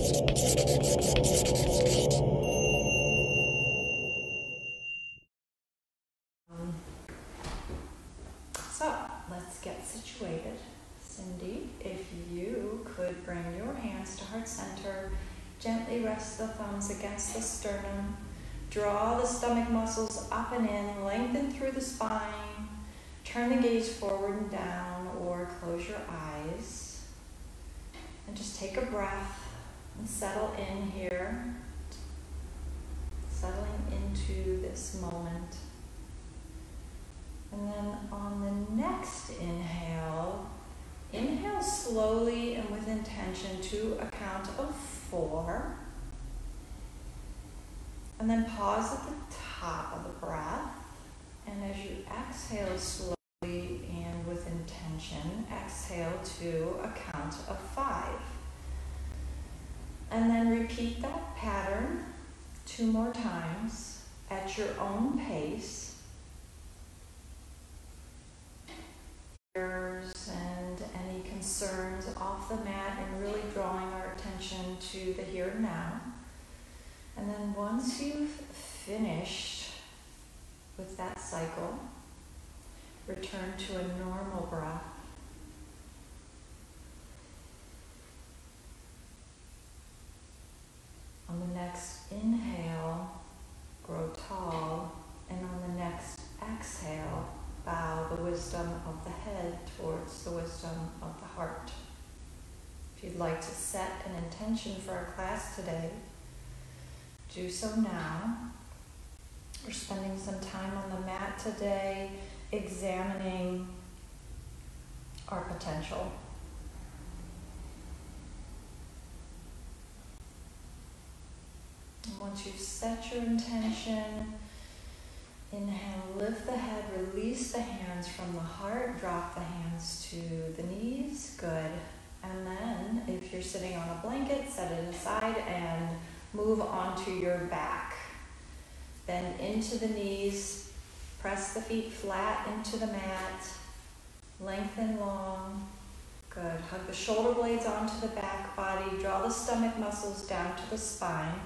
So let's get situated. Cyndy, if you could bring your hands to heart center, gently rest the thumbs against the sternum, draw the stomach muscles up and in, lengthen through the spine, turn the gaze forward and down, or close your eyes, and just take a breath and settle in here, settling into this moment. And then on the next inhale, inhale slowly and with intention to a count of 4. And then pause at the top of the breath. And as you exhale slowly and with intention, exhale to a count of 5. And then repeat that pattern 2 more times at your own pace. And any concerns off the mat, and really drawing our attention to the here and now. And then once you've finished with that cycle, return to a normal breath. On the next inhale, grow tall, and on the next exhale, bow the wisdom of the head towards the wisdom of the heart. If you'd like to set an intention for our class today, do so now. We're spending some time on the mat today, examining our potential. And once you've set your intention, inhale, lift the head, release the hands from the heart, drop the hands to the knees, good. And then, if you're sitting on a blanket, set it aside and move onto your back. Bend into the knees, press the feet flat into the mat, lengthen long, good. Hug the shoulder blades onto the back body, draw the stomach muscles down to the spine.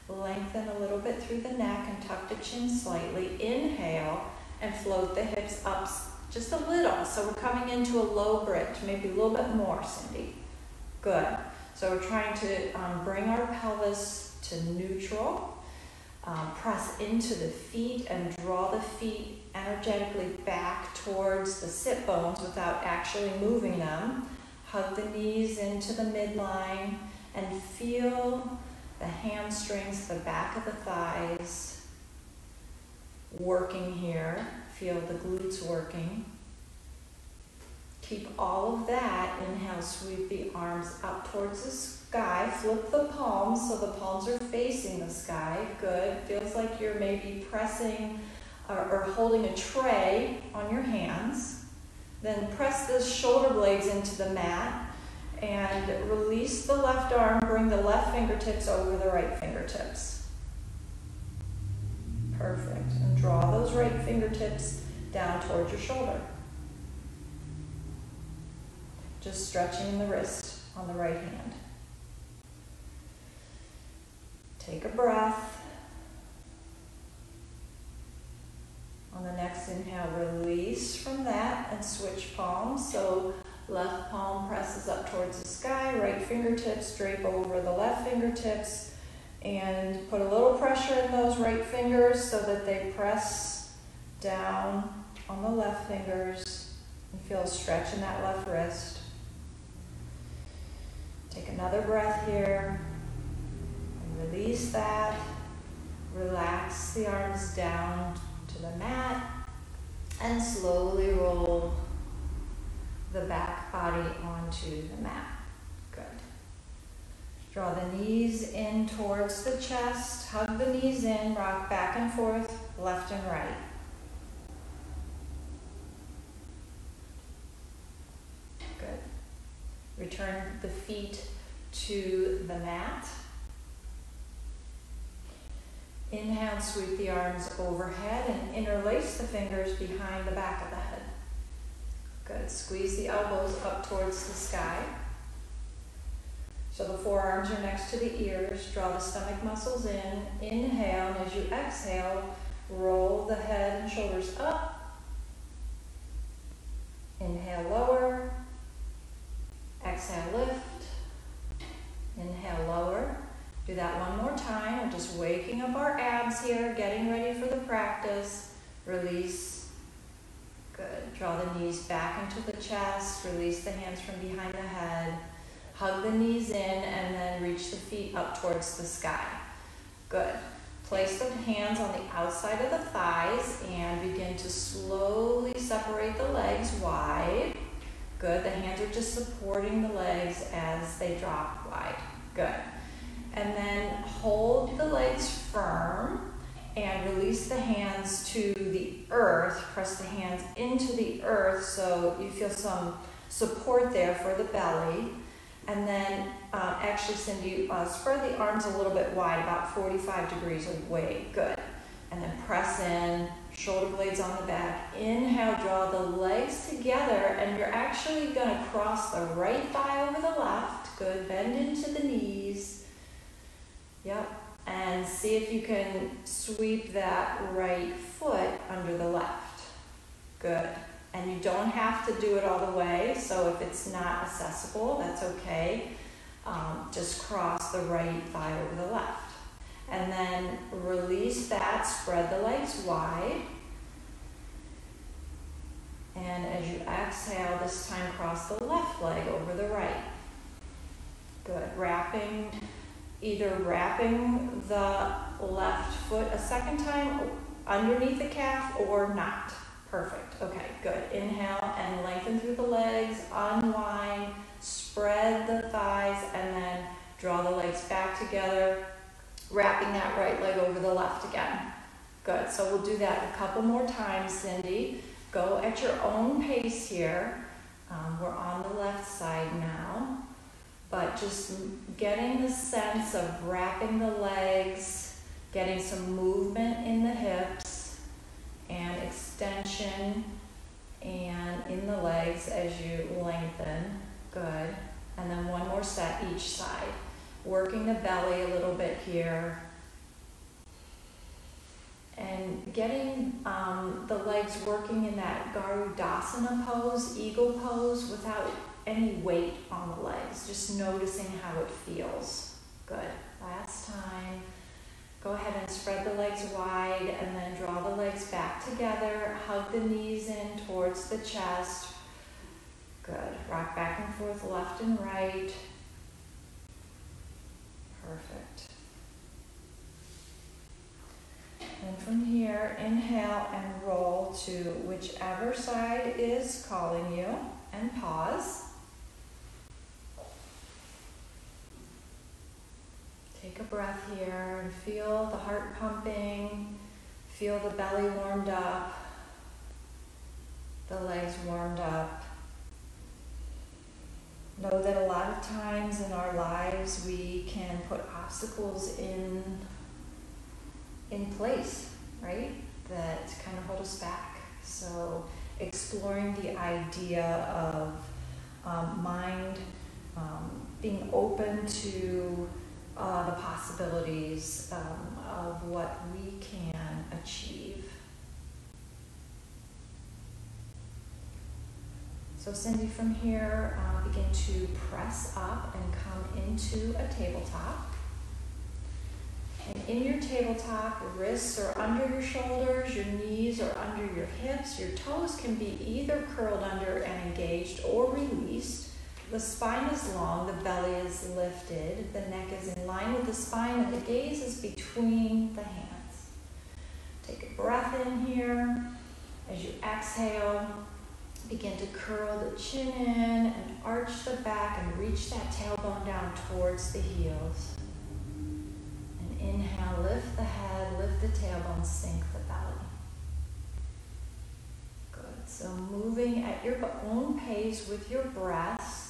Lengthen a little bit through the neck and tuck the chin slightly. Inhale and float the hips up just a little. So we're coming into a low bridge, maybe a little bit more, Cyndy. Good. So we're trying to bring our pelvis to neutral. Press into the feet and draw the feet energetically back towards the sit bones without actually moving them. Hug the knees into the midline and feel the hamstrings, the back of the thighs working here. Feel the glutes working. Keep all of that. Inhale, sweep the arms up towards the sky. Flip the palms so the palms are facing the sky. Good. Feels like you're maybe pressing or holding a tray on your hands. Then press the shoulder blades into the mat. And release the left arm, bring the left fingertips over the right fingertips. Perfect. And draw those right fingertips down towards your shoulder. Just stretching the wrist on the right hand. Take a breath. On the next inhale, release from that and switch palms. So left palm presses up towards the sky, right fingertips drape over the left fingertips, and put a little pressure in those right fingers so that they press down on the left fingers, and feel a stretch in that left wrist. Take another breath here, and release that. Relax the arms down to the mat, and slowly roll the back body onto the mat. Good. Draw the knees in towards the chest. Hug the knees in. Rock back and forth, left and right. Good. Return the feet to the mat. Inhale, sweep the arms overhead and interlace the fingers behind the back of the head. Good. Squeeze the elbows up towards the sky. So the forearms are next to the ears. Draw the stomach muscles in. Inhale, and as you exhale, roll the head and shoulders up. Inhale, lower. Exhale, lift. Inhale, lower. Do that one more time. We're just waking up our abs here, getting ready for the practice. Release. Good. Draw the knees back into the chest. Release the hands from behind the head. Hug the knees in and then reach the feet up towards the sky. Good. Place the hands on the outside of the thighs and begin to slowly separate the legs wide. Good. The hands are just supporting the legs as they drop wide. Good. And then hold the legs firm and release the hands to the earth. Press the hands into the earth so you feel some support there for the belly. And then actually, Cyndy, spread the arms a little bit wide, about 45 degrees away. Good. And then press in, shoulder blades on the back. Inhale, draw the legs together, and you're actually going to cross the right thigh over the left. Good. Bend into the knees. Yep. And see if you can sweep that right foot under the left. Good. And you don't have to do it all the way, so if it's not accessible, that's okay. Just cross the right thigh over the left. And then release that, spread the legs wide. And as you exhale, this time cross the left leg over the right. Good. Either wrapping the left foot a second time underneath the calf or not. Perfect. Okay, good. Inhale and lengthen through the legs, unwind, spread the thighs, and then draw the legs back together, wrapping that right leg over the left again. Good. So we'll do that a couple more times, Cyndy. Go at your own pace here. We're on the left side now, but just getting the sense of wrapping the legs, getting some movement in the hips, and extension and in the legs as you lengthen. Good. And then one more set each side. Working the belly a little bit here. And getting the legs working in that Garudasana pose, eagle pose, without any weight on the legs. Just noticing how it feels. Good. Last time. Go ahead and spread the legs wide and then draw the legs back together. Hug the knees in towards the chest. Good. Rock back and forth, left and right. Perfect. And from here, inhale and roll to whichever side is calling you and pause. Take a breath here and feel the heart pumping, feel the belly warmed up, the legs warmed up. Know that a lot of times in our lives we can put obstacles in place, right? That kind of hold us back. So exploring the idea of mind, being open to the possibilities of what we can achieve. So Cyndy, from here, begin to press up and come into a tabletop. And in your tabletop, your wrists are under your shoulders, your knees are under your hips, your toes can be either curled under and engaged or released. The spine is long, the belly is lifted, the neck is in line with the spine, and the gaze is between the hands. Take a breath in here. As you exhale, begin to curl the chin in and arch the back and reach that tailbone down towards the heels. And inhale, lift the head, lift the tailbone, sink the belly. Good. So moving at your own pace with your breath,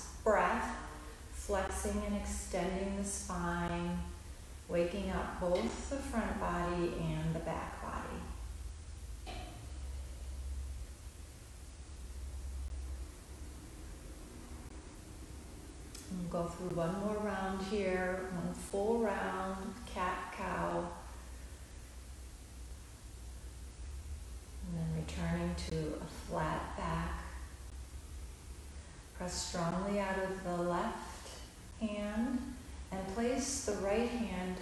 flexing and extending the spine, waking up both the front body and the back body. And We'll go through one more round here, one full round, cat-cow. And then returning to a flat back. Press strongly out of the left hand and place the right hand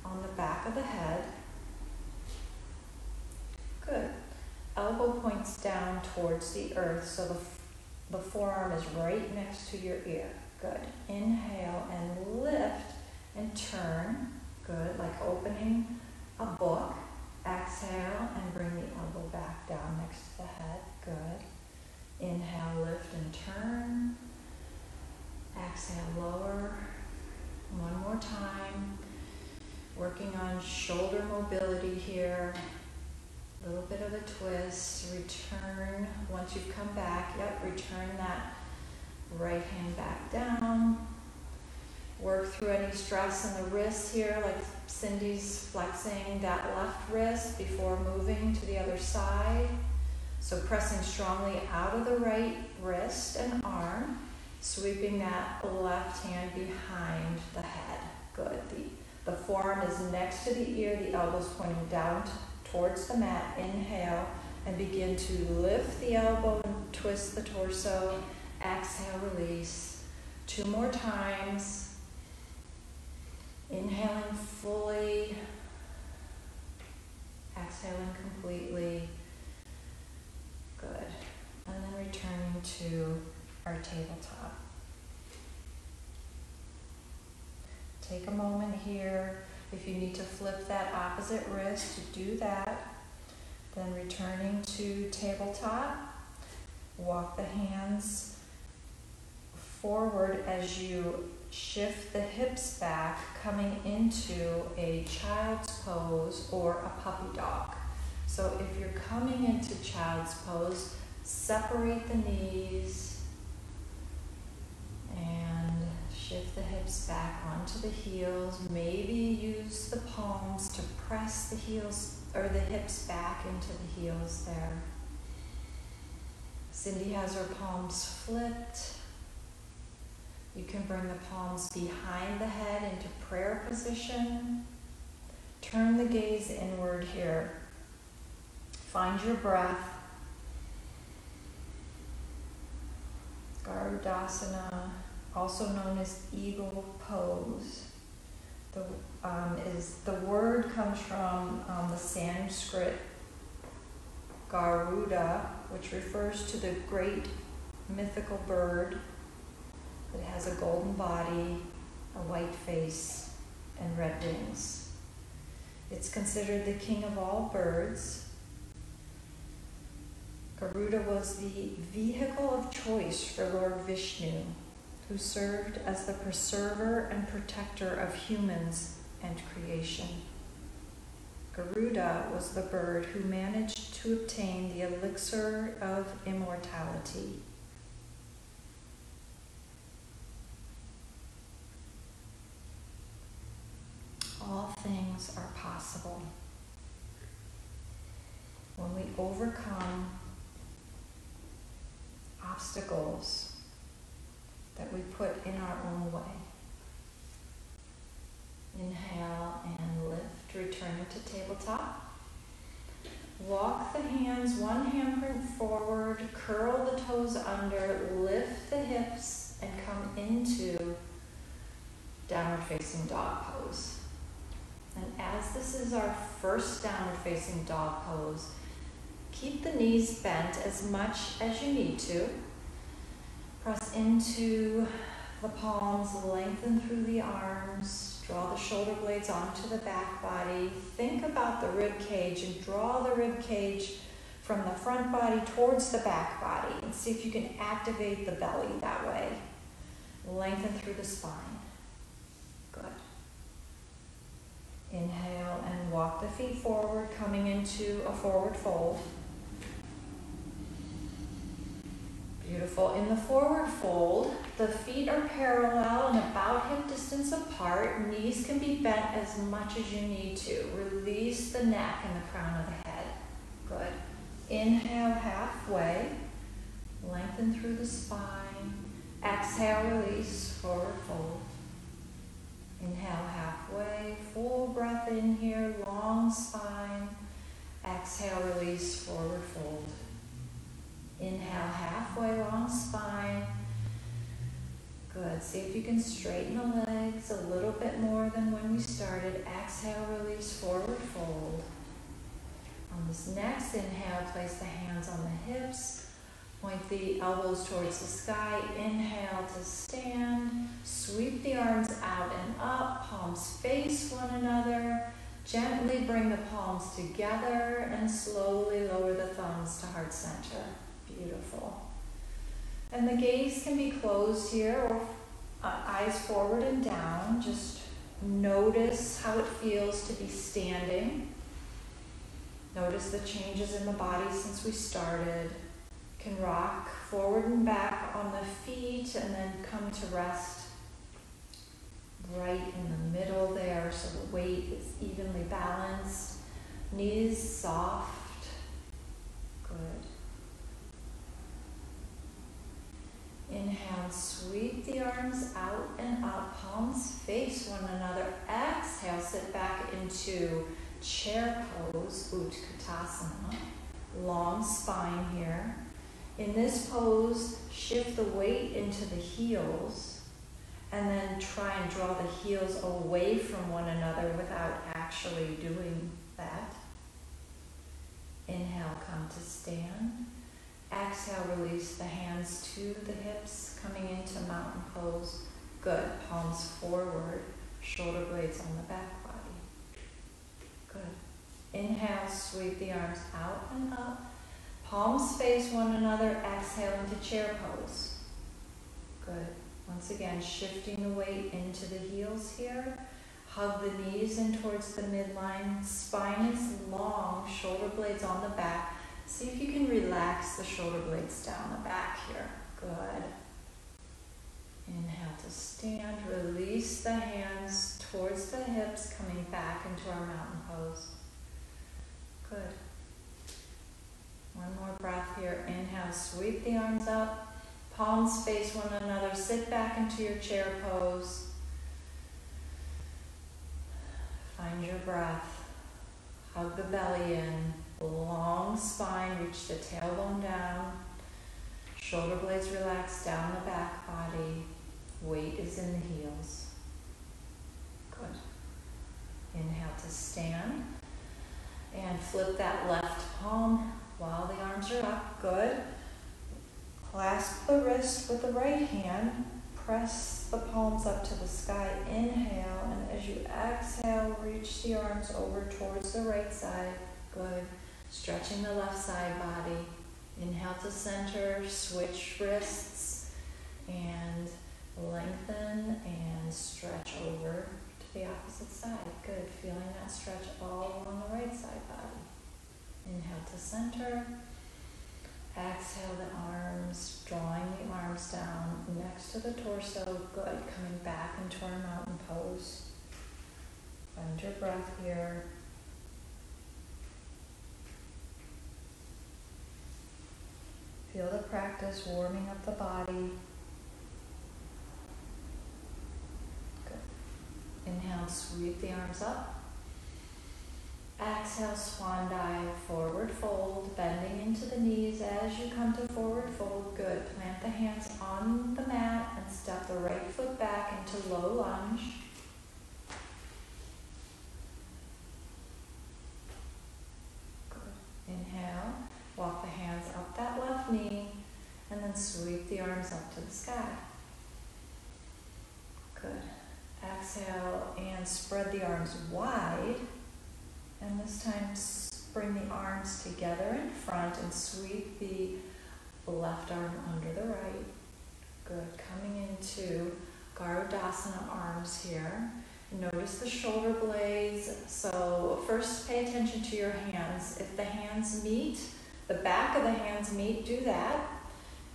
on the back of the head. Good. Elbow points down towards the earth, so the forearm is right next to your ear. Good. Inhale and lift and turn. Good, like opening a book. Exhale and bring the elbow back down next to the head. Good. Inhale, lift and turn. Exhale, lower. One more time. Working on shoulder mobility here. A little bit of a twist. Return. Once you've come back, return that right hand back down. Work through any stress in the wrist here, like Cyndy's flexing that left wrist before moving to the other side. So pressing strongly out of the right wrist and arm, sweeping that left hand behind the head. Good. The forearm is next to the ear, the elbows pointing down towards the mat. Inhale and begin to lift the elbow and twist the torso. Exhale, release. 2 more times. Inhaling fully, exhaling completely. Good. And then returning to our tabletop. Take a moment here. If you need to flip that opposite wrist, to do that. Then returning to tabletop. Walk the hands forward as you shift the hips back, coming into a child's pose or a puppy dog. So if you're coming into child's pose, separate the knees and shift the hips back onto the heels. Maybe use the palms to press the heels or the hips back into the heels there. Cyndy has her palms flipped. You can bring the palms behind the head into prayer position. Turn the gaze inward here. Find your breath. Garudasana, also known as eagle pose. The word comes from the Sanskrit Garuda, which refers to the great mythical bird. It has a golden body, a white face, and red wings. It's considered the king of all birds. Garuda was the vehicle of choice for Lord Vishnu, who served as the preserver and protector of humans and creation. Garuda was the bird who managed to obtain the elixir of immortality. All things are possible when we overcome obstacles that we put in our own way. Inhale and lift, returning to tabletop. Walk the hands, one handprint forward, curl the toes under, lift the hips, and come into downward facing dog pose. And as this is our first downward facing dog pose, keep the knees bent as much as you need to. Press into the palms, lengthen through the arms, draw the shoulder blades onto the back body. Think about the rib cage and draw the rib cage from the front body towards the back body and see if you can activate the belly that way. Lengthen through the spine. Good. Inhale and walk the feet forward, coming into a forward fold. Beautiful. In the forward fold, the feet are parallel and about hip distance apart. Knees can be bent as much as you need to. Release the neck and the crown of the head. Good. Inhale halfway. Lengthen through the spine. Exhale, release, forward fold. Inhale halfway, full breath in here, long spine. Exhale, release, forward fold. Inhale halfway, long spine. Good. See if you can straighten the legs a little bit more than when we started. Exhale, release, forward fold. On this next inhale, place the hands on the hips. Point the elbows towards the sky. Inhale to stand. Sweep the arms out and up. Palms face one another. Gently bring the palms together and slowly lower the thumbs to heart center. Beautiful. And the gaze can be closed here or eyes forward and down. Just notice how it feels to be standing. Notice the changes in the body since we started. Can rock forward and back on the feet and then come to rest right in the middle there so the weight is evenly balanced. Knees soft. Good. Inhale, sweep the arms out and up, palms face one another. Exhale, sit back into chair pose, Utkatasana. Long spine here. In this pose, shift the weight into the heels and then try and draw the heels away from one another without actually doing that. Inhale, come to stand. Exhale, release the hands to the hips, coming into mountain pose. Good. Palms forward, shoulder blades on the back body. Good. Inhale, sweep the arms out and up. Palms face one another. Exhale into chair pose. Good. Once again, shifting the weight into the heels here. Hug the knees in towards the midline. Spine is long, shoulder blades on the back. See if you can relax the shoulder blades down the back here. Good. Inhale to stand. Release the hands towards the hips, coming back into our mountain pose. Good. One more breath here. Inhale, sweep the arms up. Palms face one another. Sit back into your chair pose. Find your breath. Hug the belly in. Long spine, reach the tailbone down. Shoulder blades relax down the back body. Weight is in the heels. Good. Inhale to stand. And flip that left palm while the arms are up. Good. Clasp the wrist with the right hand. Press the palms up to the sky. Inhale. And as you exhale, reach the arms over towards the right side. Good. Stretching the left side body. Inhale to center, switch wrists, and lengthen and stretch over to the opposite side. Good. Feeling that stretch all along the right side body. Inhale to center. Exhale the arms, drawing the arms down next to the torso. Good. Coming back into our mountain pose. Find your breath here. Feel the practice warming up the body. Good. Inhale, sweep the arms up. Exhale, swan dive, forward fold, bending into the knees as you come to forward fold. Good. Plant the hands on the mat and step the right foot back into low lunge. Good. Inhale. Walk the hands up that left knee and then sweep the arms up to the sky. Good. Exhale and spread the arms wide. And this time bring the arms together in front and sweep the left arm under the right. Good. Coming into Garudasana arms here. Notice the shoulder blades. So first pay attention to your hands. If the hands meet, the back of the hands meet, do that.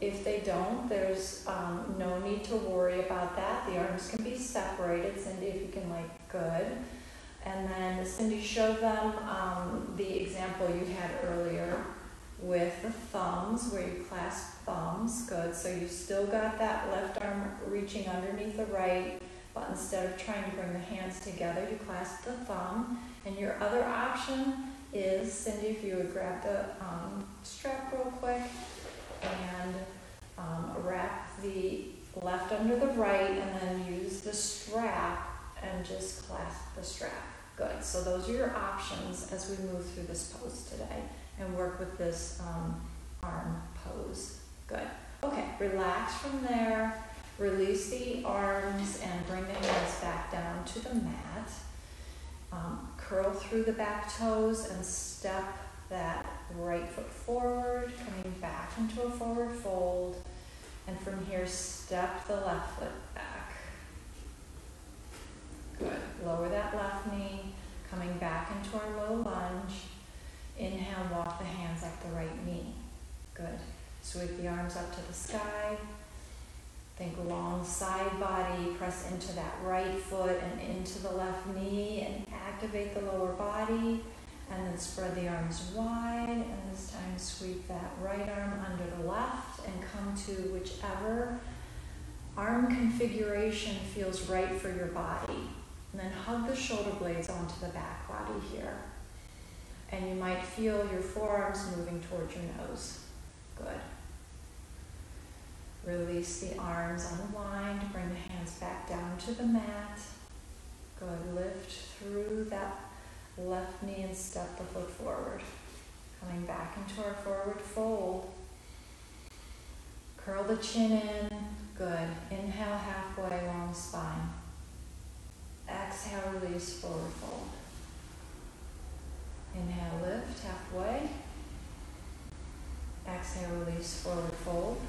If they don't, there's no need to worry about that. The arms can be separated. Cyndy, if you can, good. And then Cyndy showed them the example you had earlier with the thumbs, where you clasp thumbs. Good. So you've still got that left arm reaching underneath the right, but instead of trying to bring the hands together, you clasp the thumb. And your other option is, Cyndy, if you would grab the strap real quick and wrap the left under the right, and then use the strap and just clasp the strap. Good. So those are your options as we move through this pose today and work with this arm pose. Good. Okay, relax from there. Release the arms and bring the hands back down to the mat. Curl through the back toes and step that right foot forward, coming back into a forward fold. And from here, step the left foot back. Good. Lower that left knee, coming back into our low lunge. Inhale, walk the hands up the right knee. Good. Sweep the arms up to the sky. Think long side body, press into that right foot and into the left knee and activate the lower body. And then spread the arms wide, and this time sweep that right arm under the left and come to whichever arm configuration feels right for your body. And then hug the shoulder blades onto the back body here. And you might feel your forearms moving towards your nose. Good. Release the arms, unwind, bring the hands back down to the mat. Good. Lift through that left knee and step the foot forward. Coming back into our forward fold. Curl the chin in. Good. Inhale, halfway, long spine. Exhale, release, forward fold. Inhale, lift, halfway. Exhale, release, forward fold.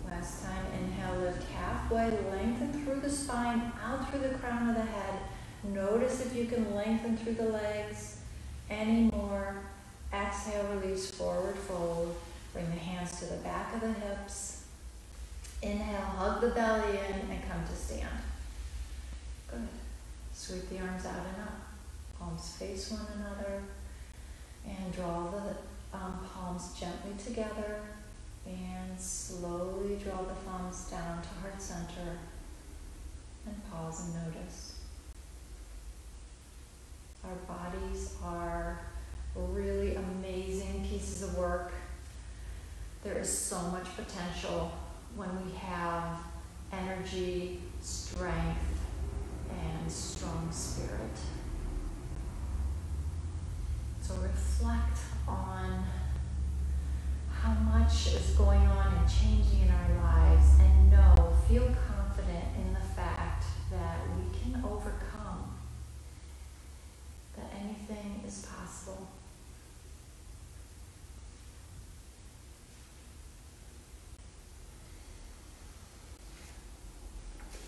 Last time, inhale, lift halfway, lengthen through the spine, out through the crown of the head. Notice if you can lengthen through the legs any more. Exhale, release, forward fold. Bring the hands to the back of the hips. Inhale, hug the belly in and come to stand. Good. Sweep the arms out and up. Palms face one another. And draw the palms gently together. And slowly draw the thumbs down to heart center. And pause and notice. Our bodies are really amazing pieces of work. There is so much potential when we have energy, strength, and strong spirit. So reflect on how much is going on and changing in our lives, and feel confident in the fact that we can overcome, that anything is possible.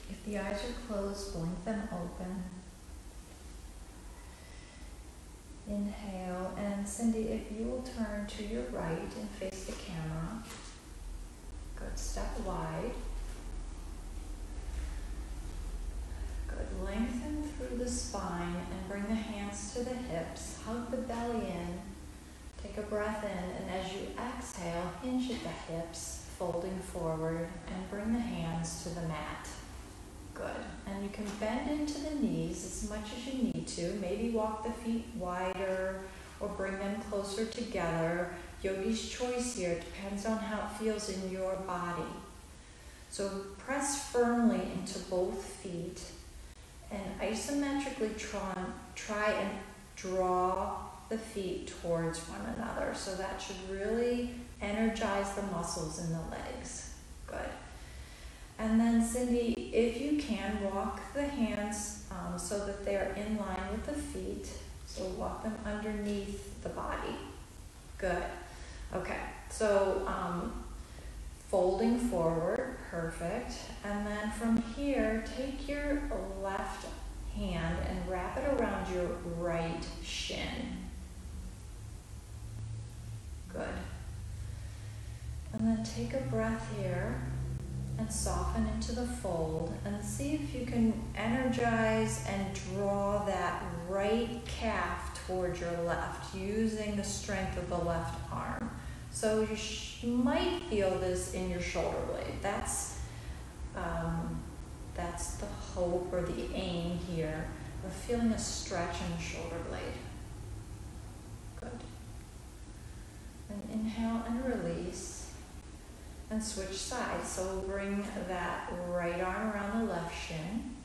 If the eyes are closed, blink them open. Inhale, and Cyndy, if you will turn to your right and face the camera. Good, step wide. Good, lengthen through the spine and bring the hands to the hips. Hug the belly in. Take a breath in, and as you exhale, hinge at the hips, folding forward, and bring the hands to the mat. Good. And you can bend into the knees as much as you need to. Maybe walk the feet wider or bring them closer together. Yogi's choice here. It depends on how it feels in your body. So press firmly into both feet and isometrically try and draw the feet towards one another. So that should really energize the muscles in the legs. Good. And then Cyndy, if you can, walk the hands so that they're in line with the feet. So walk them underneath the body. Good. Okay, so folding forward, perfect. And then from here, take your left hand and wrap it around your right shin. Good. And then take a breath here. And soften into the fold and see if you can energize and draw that right calf towards your left, using the strength of the left arm. So you might feel this in your shoulder blade. That's the hope or the aim here of feeling a stretch in the shoulder blade. Good. And inhale and release and switch sides. So bring that right arm around the left shin,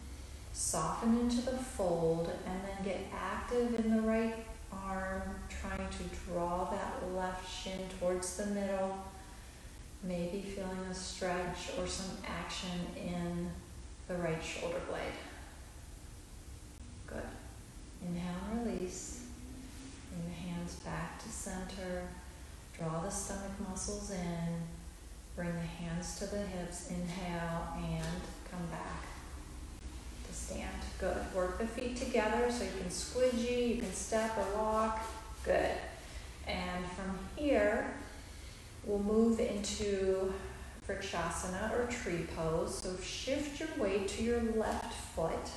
soften into the fold, and then get active in the right arm, trying to draw that left shin towards the middle, maybe feeling a stretch or some action in the right shoulder blade. Good. Inhale and release. Bring the hands back to center. Draw the stomach muscles in. Bring the hands to the hips. Inhale and come back to stand. Good. Work the feet together so you can squidgy, you can step or walk. Good. And from here, we'll move into Vrikshasana or tree pose. So shift your weight to your left foot.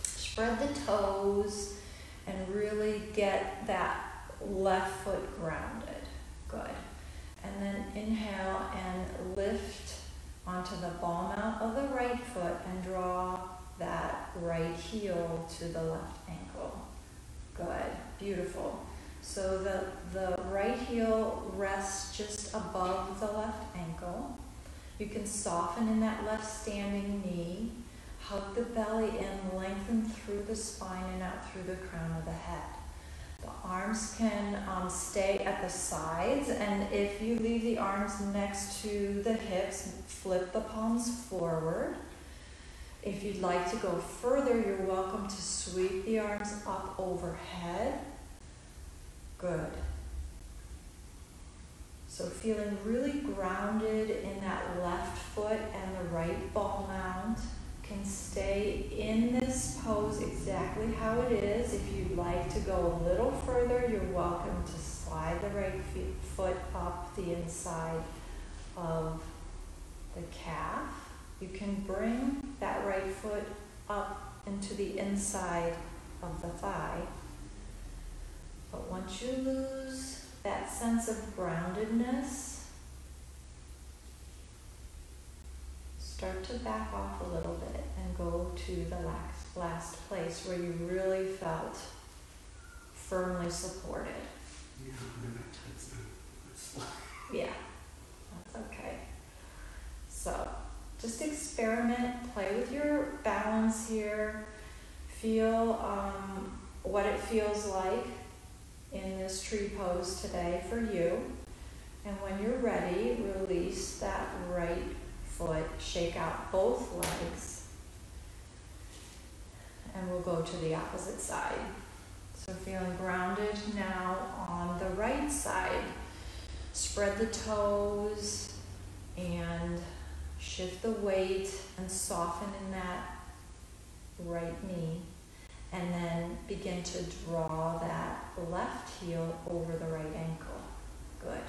Spread the toes and really get that left foot grounded. Good. And then inhale and lift onto the ball mount of the right foot and draw that right heel to the left ankle. Good. Beautiful. So the right heel rests just above the left ankle. You can soften in that left standing knee. Hug the belly in, lengthen through the spine and out through the crown of the head. The arms can stay at the sides, and if you leave the arms next to the hips, flip the palms forward. If you'd like to go further, you're welcome to sweep the arms up overhead. Good. So feeling really grounded in that left foot and the right ball mount. Can stay in this pose exactly how it is. If you'd like to go a little further, you're welcome to slide the right foot up the inside of the calf. You can bring that right foot up into the inside of the thigh. But once you lose that sense of groundedness, start to back off a little bit and go to the last place where you really felt firmly supported. Yeah, that's yeah, that's okay. So just experiment, play with your balance here. Feel what it feels like in this tree pose today for you. And when you're ready, release that right foot, shake out both legs, and we'll go to the opposite side. So feeling grounded now on the right side. Spread the toes and shift the weight and soften in that right knee. And then begin to draw that left heel over the right ankle. Good.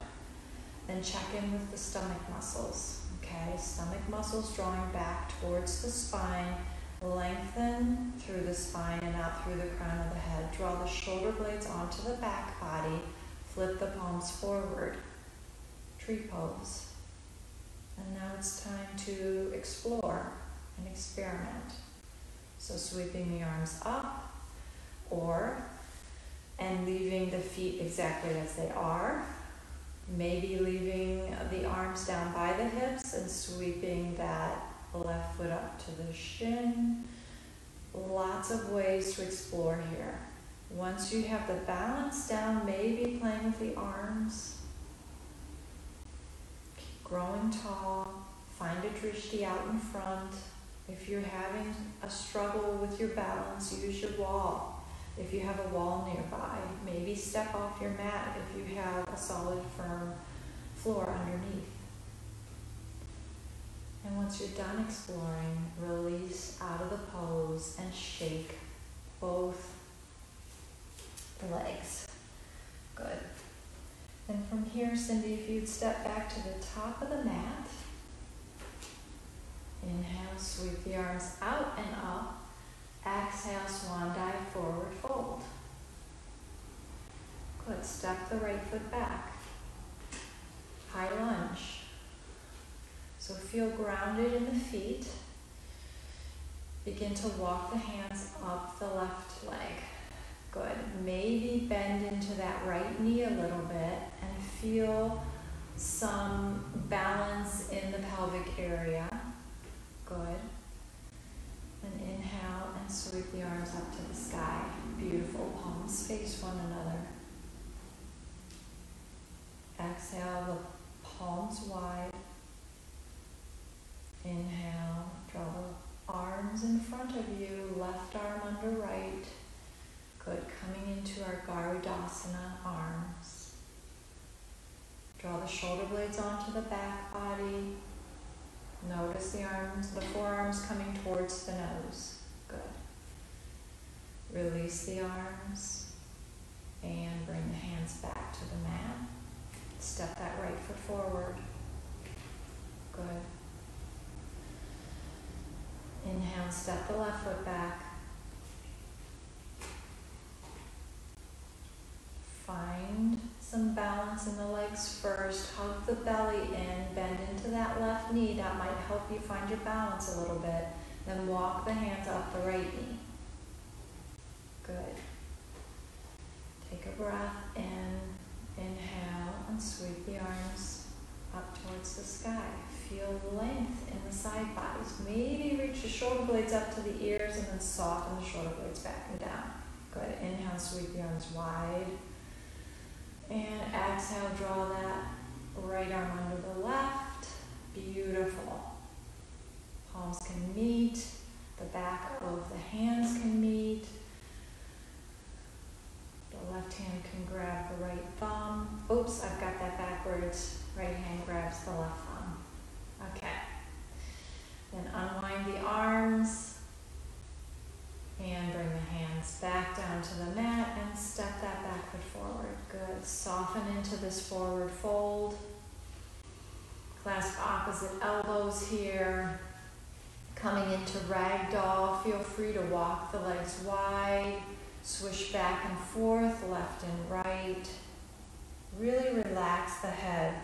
Then check in with the stomach muscles. Okay, stomach muscles drawing back towards the spine. Lengthen through the spine and out through the crown of the head. Draw the shoulder blades onto the back body. Flip the palms forward. Tree pose. And now it's time to explore and experiment. So sweeping the arms up, and leaving the feet exactly as they are. Maybe leaving the arms down by the hips and sweeping that left foot up to the shin. Lots of ways to explore here. Once you have the balance down, maybe playing with the arms. Keep growing tall. Find a drishti out in front. If you're having a struggle with your balance, use your wall. If you have a wall nearby, maybe step off your mat if you have a solid, firm floor underneath. And once you're done exploring, release out of the pose and shake both legs. Good. And from here, Cyndy, if you'd step back to the top of the mat. Inhale, sweep the arms out and up. Exhale, swan dive, forward fold. step the right foot back. High lunge. So feel grounded in the feet. Begin to walk the hands up the left leg. Good. Maybe bend into that right knee a little bit and feel some balance in the pelvic area. Good. And inhale and sweep the arms up to the sky. Beautiful. Palms face one another. Exhale, the palms wide. Inhale, draw the arms in front of you, left arm under right. Good. Coming into our Garudasana arms. Draw the shoulder blades onto the back body. Notice the arms, the forearms coming towards the nose. Good. Release the arms and bring the hands back to the mat. Step that right foot forward. Good. Inhale, step the left foot back. Find some balance in the legs first. Hug the belly in, bend into that left knee. That might help you find your balance a little bit. Then walk the hands up the right knee. Good. Take a breath in, inhale, and sweep the arms up towards the sky. Feel length in the side bodies. Maybe reach the shoulder blades up to the ears and then soften the shoulder blades back and down. Good. Inhale, sweep the arms wide. And exhale, draw that right arm under the left. Beautiful. Palms can meet. The back of the hands can meet. The left hand can grab the right thumb. Oops, I've got that backwards. Right hand grabs the left thumb. Okay. Then unwind the arms. And bring the hands back down to the mat and step that back foot forward. Good. Soften into this forward fold. Clasp opposite elbows here. Coming into ragdoll. Feel free to walk the legs wide. Swish back and forth, left and right. Really relax the head.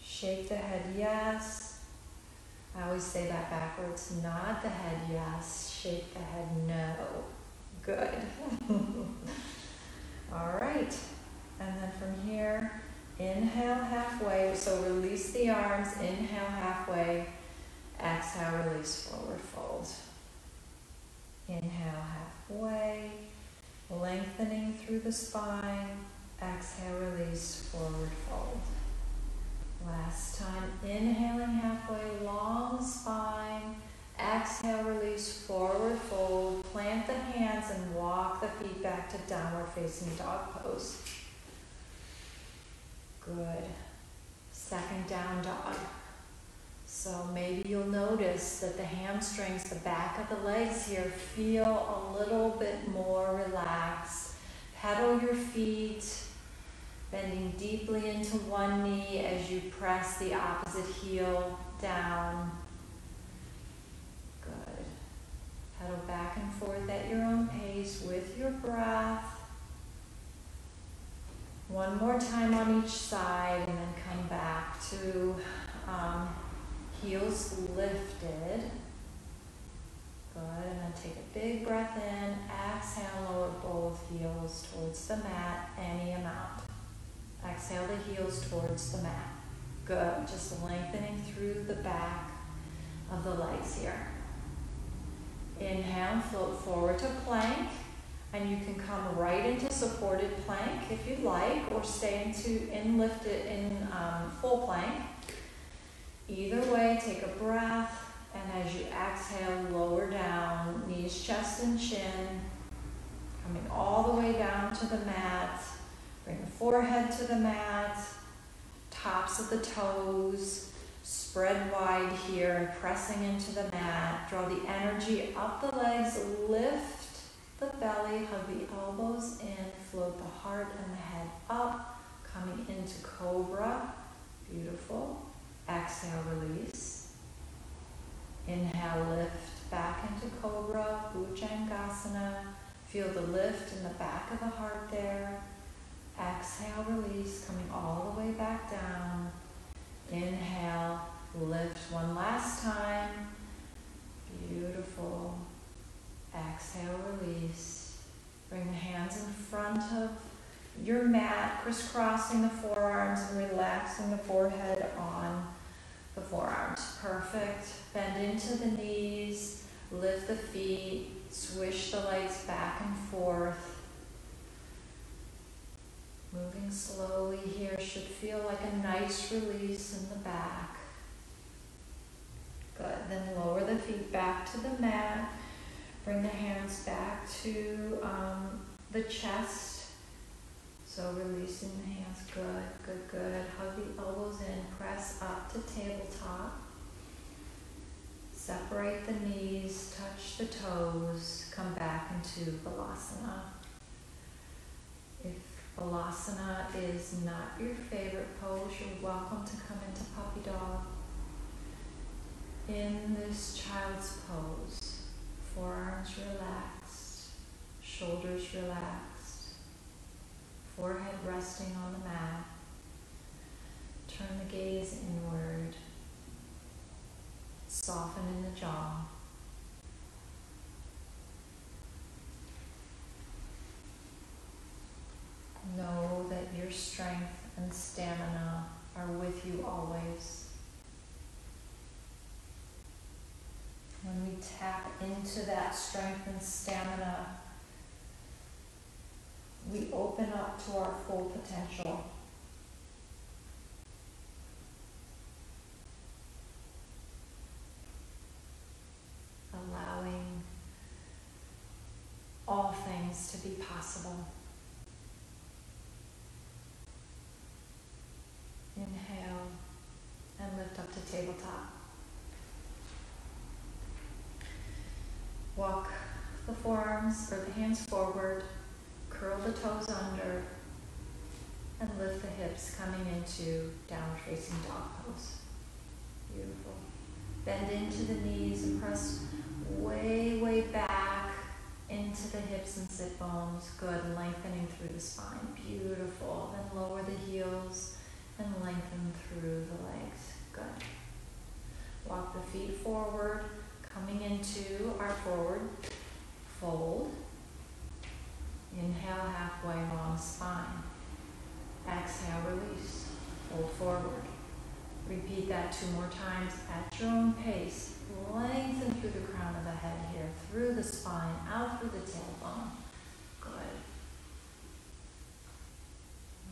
Shake the head, yes. I always say that backwards. Nod the head, yes. Shake the head, no. Good. All right. And then from here, inhale halfway. So release the arms. Inhale halfway. Exhale, release, forward fold. Inhale halfway. Lengthening through the spine. Exhale, release, forward fold. Last time, inhaling halfway, long spine. Exhale, release, forward fold. Plant the hands and walk the feet back to downward facing dog pose. Good. Second down dog. So maybe you'll notice that the hamstrings, the back of the legs here, feel a little bit more relaxed. Pedal your feet. Bending deeply into one knee as you press the opposite heel down. Good. Pedal back and forth at your own pace with your breath. One more time on each side and then come back to heels lifted. Good. And then take a big breath in. Exhale, lower both heels towards the mat, any amount. Exhale the heels towards the mat. Good. Just lengthening through the back of the legs here. Inhale, float forward to plank. And you can come right into supported plank if you'd like, or stay in lifted in full plank. Either way, take a breath. And as you exhale, lower down, knees, chest, and chin. Coming all the way down to the mat. Bring the forehead to the mat, tops of the toes, spread wide here and pressing into the mat. Draw the energy up the legs, lift the belly, hug the elbows in, float the heart and the head up, coming into cobra. Beautiful. Exhale, release. Inhale, lift back into cobra, Bhujangasana. Feel the lift in the back of the heart there. Exhale, release, coming all the way back down. Inhale, lift one last time. Beautiful. Exhale, release. Bring the hands in front of your mat, crisscrossing the forearms and relaxing the forehead on the forearms. Perfect. Bend into the knees, lift the feet, swish the legs back and forth. Moving slowly here should feel like a nice release in the back. Good. Then lower the feet back to the mat. Bring the hands back to the chest. So releasing the hands. Good, good, good. Hug the elbows in. Press up to tabletop. Separate the knees. Touch the toes. Come back into Balasana. If Balasana is not your favorite pose, you're welcome to come into Puppy Dog. In this child's pose, forearms relaxed, shoulders relaxed, forehead resting on the mat. Turn the gaze inward. Soften in the jaw. Know that your strength and stamina are with you always. When we tap into that strength and stamina, we open up to our full potential. Allowing all things to be possible. Inhale and lift up to tabletop. Walk the forearms or the hands forward, curl the toes under, and lift the hips coming into downward facing dog pose. Beautiful. Bend into the knees and press way, way back into the hips and sit bones. Good, lengthening through the spine. Beautiful. Then lower the heels and lengthen through the legs. Good. Walk the feet forward, coming into our forward fold. Inhale, halfway long spine. Exhale, release. Fold forward. Repeat that 2 more times at your own pace. Lengthen through the crown of the head here, through the spine, out through the tailbone. Good.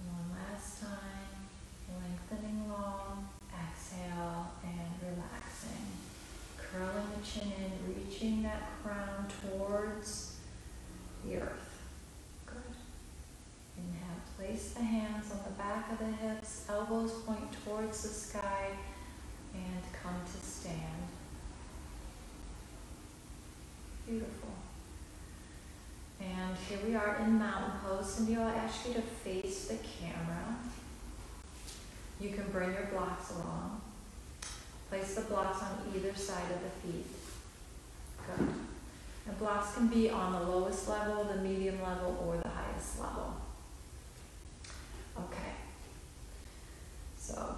One last time. Lengthening long. Exhale and relaxing. Curling the chin in, reaching that crown towards the earth. Good. Inhale, place the hands on the back of the hips, elbows point towards the sky, and come to stand. Beautiful. And here we are in mountain pose. Cyndy, I'll ask you to face the camera. You can bring your blocks along. Place the blocks on either side of the feet. Good. And blocks can be on the lowest level, the medium level, or the highest level. Okay. So,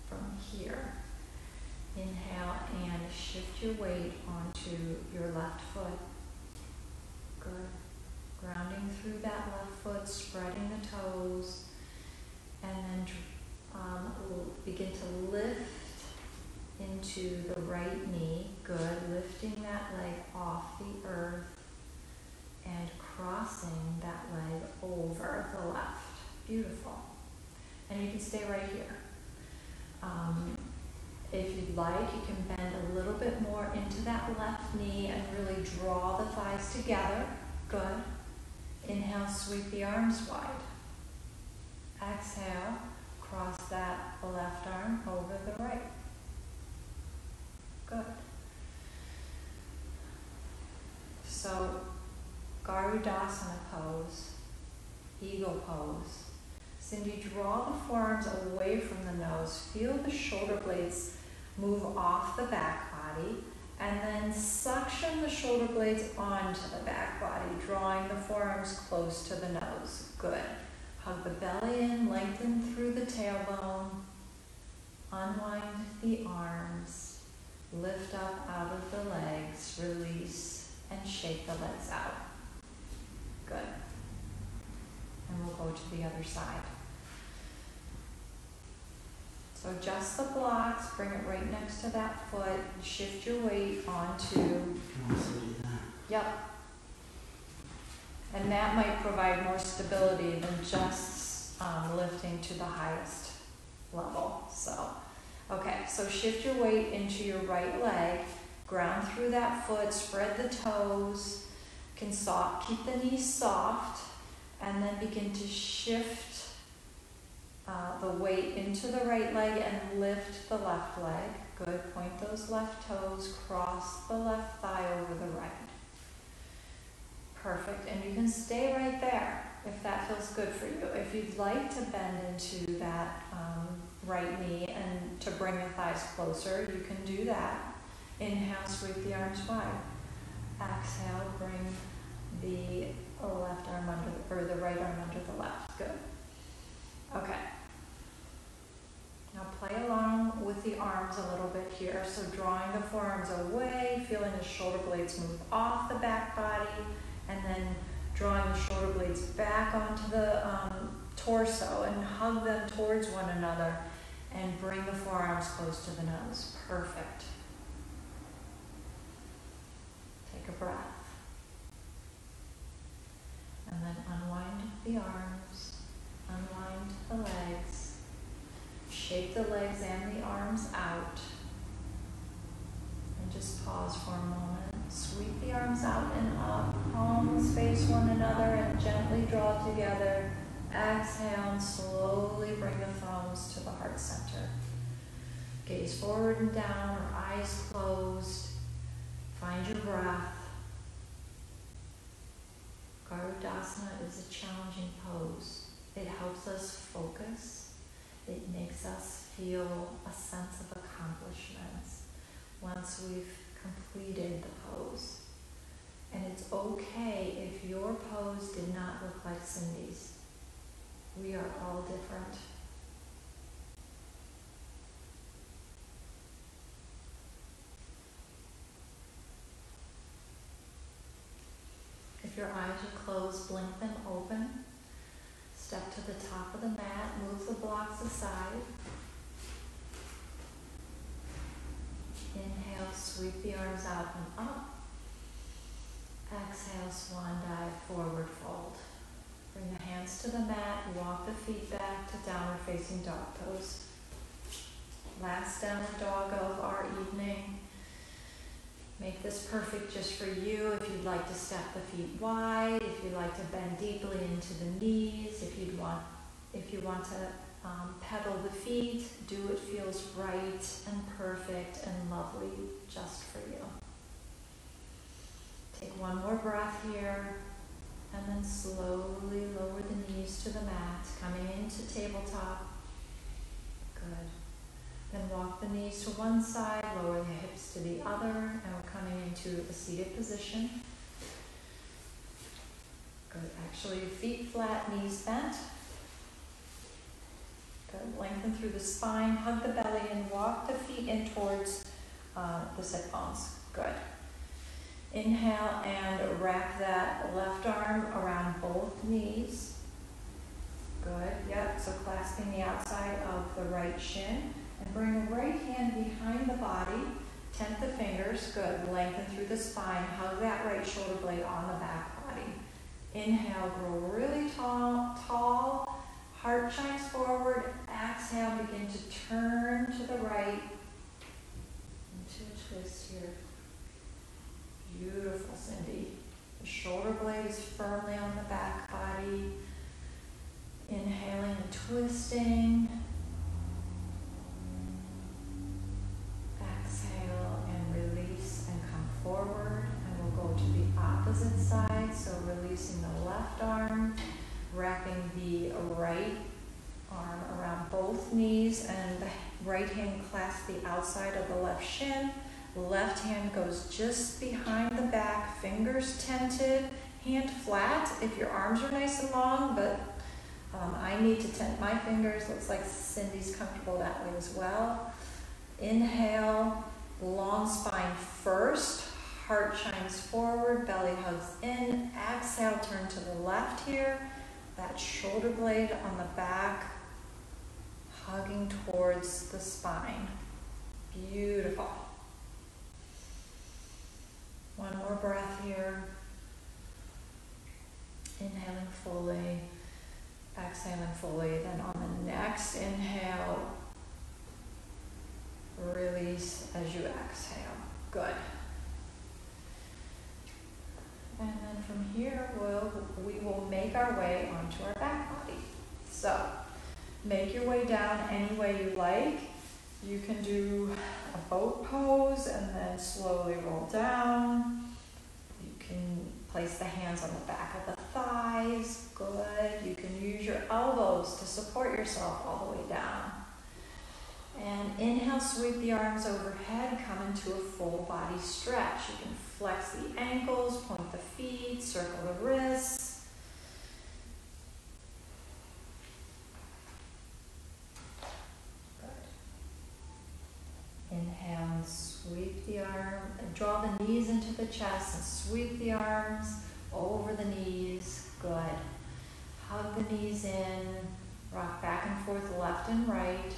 from here, inhale and shift your weight onto your left foot. Good. Grounding through that left foot, spreading the toes, and then begin to lift into the right knee. Good. Lifting that leg off the earth and crossing that leg over the left. Beautiful. And you can stay right here. If you'd like, you can bend a little bit more into that left knee and really draw the thighs together. Good. Inhale, sweep the arms wide. Exhale, cross that left arm over the right. Good. So, Garudasana pose, eagle pose. Cyndy, draw the forearms away from the nose. Feel the shoulder blades move off the back body, and then suction the shoulder blades onto the back body, drawing the forearms close to the nose. Good. Hug the belly in, lengthen through the tailbone. Unwind the arms. Lift up out of the legs. Release and shake the legs out. Good. And we'll go to the other side. So adjust the blocks, bring it right next to that foot, shift your weight onto, Can also do that. yep. And that might provide more stability than just lifting to the highest level. So, okay, so shift your weight into your right leg, ground through that foot, spread the toes, keep the knees soft, and then begin to shift the weight into the right leg and lift the left leg. Good. Point those left toes, cross the left thigh over the right. Perfect. And you can stay right there if that feels good for you. If you'd like to bend into that right knee and to bring the thighs closer, you can do that. Inhale, sweep the arms wide. Exhale, bring the left arm under, or the right arm under the left. Good. Okay. Now play along with the arms a little bit here. So drawing the forearms away, feeling the shoulder blades move off the back body, and then drawing the shoulder blades back onto the torso and hug them towards one another and bring the forearms close to the nose. Perfect. Take a breath. And then unwind the arms, unwind the legs. Shake the legs and the arms out. And just pause for a moment. Sweep the arms out and up. Palms face one another and gently draw together. Exhale and slowly bring the thumbs to the heart center. Gaze forward and down or eyes closed. Find your breath. Garudasana is a challenging pose. It helps us focus. It makes us feel a sense of accomplishments once we've completed the pose. And it's okay if your pose did not look like Cyndy's. We are all different. If your eyes are closed, blink them open. Step to the top of the mat, move the blocks aside. Inhale, sweep the arms out and up. Exhale, swan dive, forward fold. Bring the hands to the mat, walk the feet back to downward facing dog pose. Last downward dog of our evening. Make this perfect just for you. If you'd like to step the feet wide, if you'd like to bend deeply into the knees, if you want to pedal the feet, do what feels right and perfect and lovely just for you. Take one more breath here, and then slowly lower the knees to the mat, coming into tabletop. Good. Then walk the knees to one side, lower the hips to the other, and we're coming into a seated position. Good. Actually, feet flat, knees bent. Good. Lengthen through the spine, hug the belly, and walk the feet in towards the sit bones. Good. Inhale and wrap that left arm around both knees. Good. Yep. So clasping the outside of the right shin. And bring the right hand behind the body, tent the fingers, good. Lengthen through the spine, hug that right shoulder blade on the back body. Inhale, grow really tall, heart shines forward. Exhale, begin to turn to the right into a twist here. Beautiful, Cyndy. The shoulder blade is firmly on the back body. Inhaling and twisting. Exhale and release and come forward, and we'll go to the opposite side. So releasing the left arm, wrapping the right arm around both knees, and the right hand clasps the outside of the left shin. Left hand goes just behind the back, fingers tented, hand flat if your arms are nice and long, but I need to tent my fingers. Looks like Cyndy's comfortable that way as well. Inhale, long spine first. Heart shines forward, belly hugs in. Exhale, turn to the left here. That shoulder blade on the back, hugging towards the spine. Beautiful. One more breath here. Inhaling fully, exhaling fully. Then on the next inhale, release as you exhale. Good. And then from here, we will make our way onto our back body. So, make your way down any way you like. You can do a boat pose and then slowly roll down. You can place the hands on the back of the thighs. Good. You can use your elbows to support yourself all the way down. And inhale, sweep the arms overhead, come into a full body stretch. You can flex the ankles, point the feet, circle the wrists. Good. Inhale and sweep the arm, and draw the knees into the chest and sweep the arms over the knees. Good. Hug the knees in, rock back and forth left and right.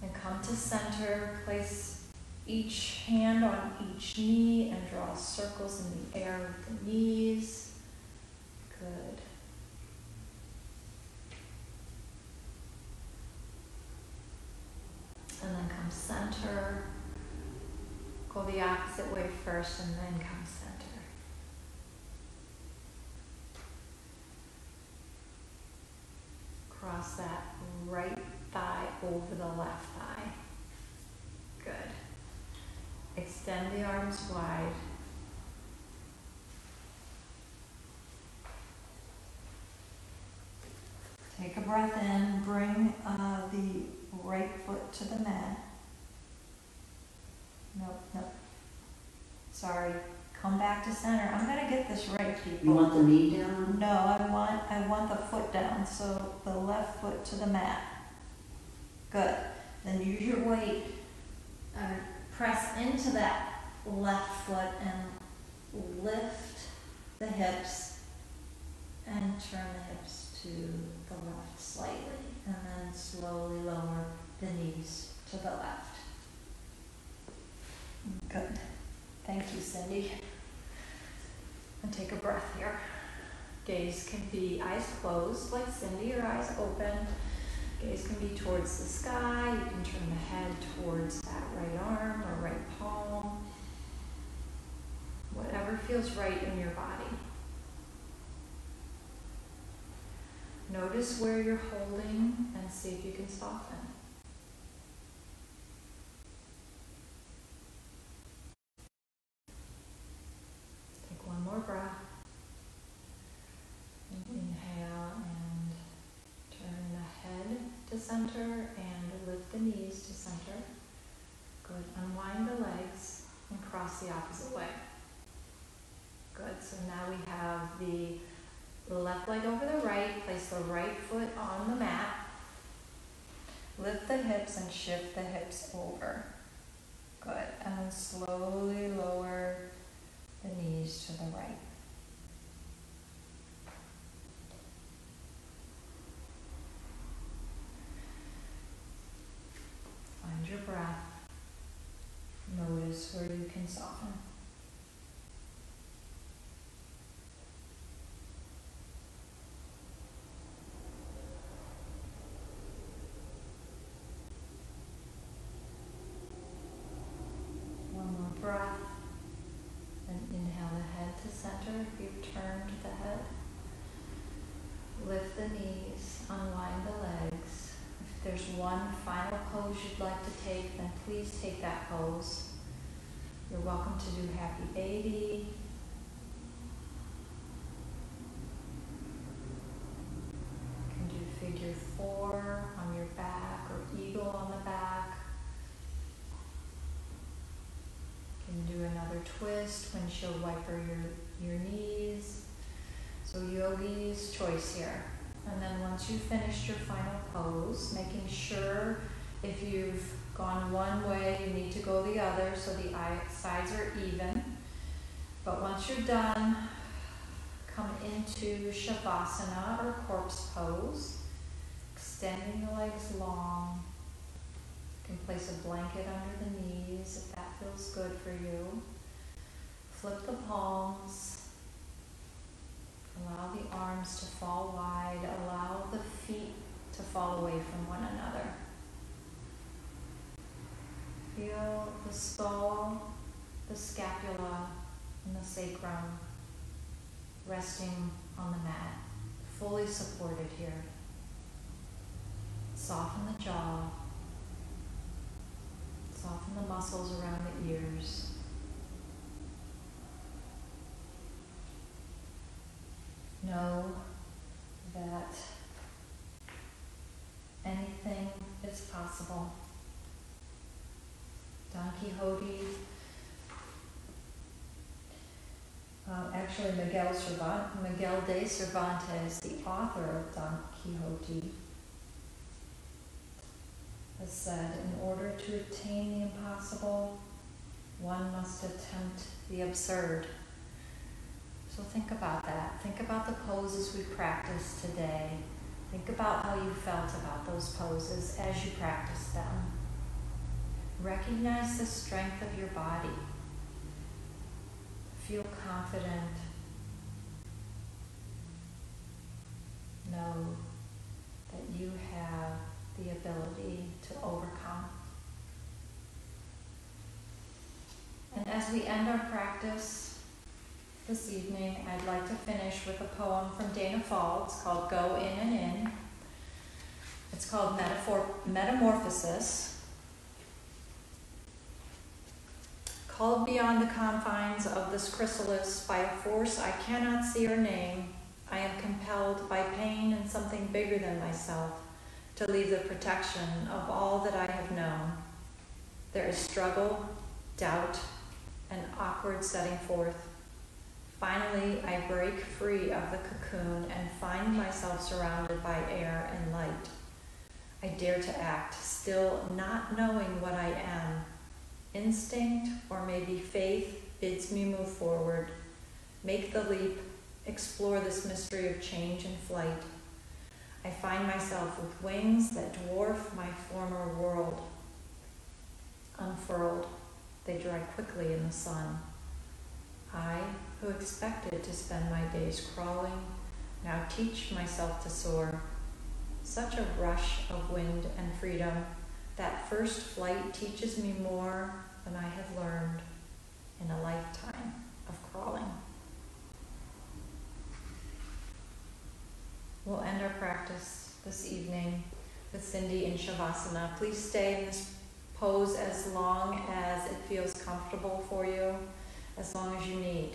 And come to center, place each hand on each knee and draw circles in the air with the knees. Good. And then come center. Go the opposite way first and then come center. Cross that right thigh over the left thigh. Good. Extend the arms wide. Take a breath in. Bring the right foot to the mat. Nope. Sorry. Come back to center. I'm gonna get this right, people. You want the knee down? No, I want the foot down, so the left foot to the mat. Good. Then use your weight. Press into that left foot and lift the hips and turn the hips to the left slightly. And then slowly lower the knees to the left. Good. Thank you, Cyndy. And take a breath here. Gaze can be eyes closed like Cyndy or eyes open. Gaze can be towards the sky. You can turn the head towards that right arm or right palm. Whatever feels right in your body. Notice where you're holding and see if you can soften. Take one more breath. Inhale and turn the head to center and lift the knees to center. Good. Unwind the legs and cross the opposite way. Good. So now we have the left leg over the right. Place the right foot on the mat. Lift the hips and shift the hips over. Good. And then slowly lower the knees to the right. Find your breath. Notice where you can soften. One more breath. And inhale the head to center if you've turned the head. Lift the knees, unwind the legs. If there's one final pose you'd like to take, then please take that pose. You're welcome to do Happy Baby. You can do Figure 4 on your back or Eagle on the back. You can do another twist, windshield wiper your knees. So yogi's choice here. And then once you've finished your final pose, making sure if you've gone one way, you need to go the other so the sides are even. But once you're done, come into Shavasana or corpse pose, extending the legs long. You can place a blanket under the knees if that feels good for you. Flip the palms. Allow the arms to fall wide. Allow the feet to fall away from one another. Feel the skull, the scapula, and the sacrum resting on the mat, fully supported here. Soften the jaw. Soften the muscles around the ears. Know that anything is possible. Don Quixote, actually Miguel de Cervantes, the author of Don Quixote, has said, in order to attain the impossible, one must attempt the absurd. So think about that. Think about the poses we practiced today. Think about how you felt about those poses as you practiced them. Recognize the strength of your body. Feel confident. Know that you have the ability to overcome. And as we end our practice this evening, I'd like to finish with a poem from Dana Fall. It's called Go In and In. It's called Metamorphosis. Called beyond the confines of this chrysalis by a force I cannot see or name, I am compelled by pain and something bigger than myself to leave the protection of all that I have known. There is struggle, doubt, and awkward setting forth. Finally, I break free of the cocoon and find myself surrounded by air and light. I dare to act, still not knowing what I am. Instinct, or maybe faith, bids me move forward. Make the leap, explore this mystery of change and flight. I find myself with wings that dwarf my former world. Unfurled, they dry quickly in the sun. I, who expected to spend my days crawling, now teach myself to soar. Such a rush of wind and freedom. That first flight teaches me more than I have learned in a lifetime of crawling. We'll end our practice this evening with Cyndy in Shavasana. Please stay in this pose as long as it feels comfortable for you, as long as you need.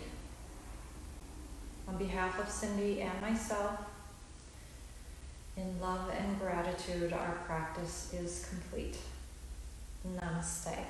On behalf of Cyndy and myself, in love and gratitude, our practice is complete. Namaste.